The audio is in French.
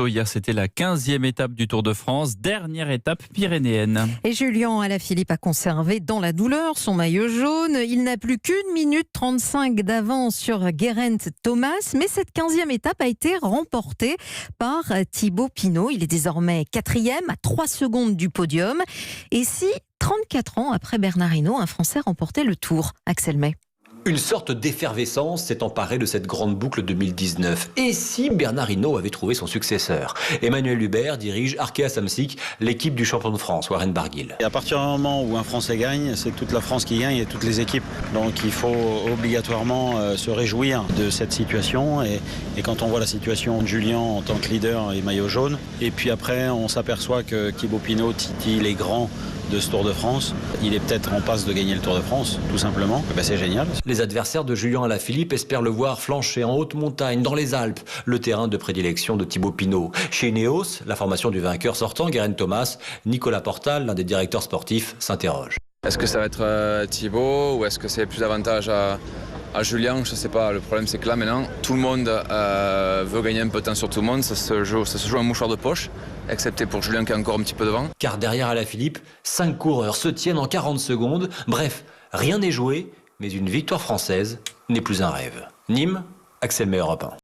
Hier, c'était la 15e étape du Tour de France, dernière étape pyrénéenne. Et Julien Alaphilippe a conservé dans la douleur son maillot jaune. Il n'a plus qu'1 minute 35 d'avance sur Geraint Thomas, mais cette 15e étape a été remportée par Thibaut Pinot. Il est désormais 4e à 3 secondes du podium. Et si 34 ans après Bernard Hinault, un Français remportait le Tour, Axel May? Une sorte d'effervescence s'est emparée de cette grande boucle 2019. Et si Bernard Hinault avait trouvé son successeur? Emmanuel Hubert dirige Arkea Samsic, l'équipe du champion de France, Warren Barguil. Et à partir du moment où un Français gagne, c'est toute la France qui gagne et toutes les équipes. Donc il faut obligatoirement se réjouir de cette situation. Et quand on voit la situation de Julien en tant que leader et maillot jaune, et puis après on s'aperçoit que Thibaut Pinot titille les grands de ce Tour de France. Il est peut-être en passe de gagner le Tour de France, tout simplement. C'est génial. Les adversaires de Julien Alaphilippe espèrent le voir flancher en haute montagne, dans les Alpes, le terrain de prédilection de Thibaut Pinot. Chez Ineos, la formation du vainqueur sortant, Geraint Thomas, Nicolas Portal, l'un des directeurs sportifs, s'interroge. Est-ce que ça va être Thibaut ou est-ce que c'est plus avantage à Julien? Je ne sais pas. Le problème, c'est que là, maintenant, tout le monde veut gagner un peu de temps sur tout le monde. Ça se joue un mouchoir de poche, excepté pour Julien qui est encore un petit peu devant. Car derrière Alaphilippe, 5 coureurs se tiennent en 40 secondes. Bref, rien n'est joué, mais une victoire française n'est plus un rêve. Nîmes, Axel May, Europe 1.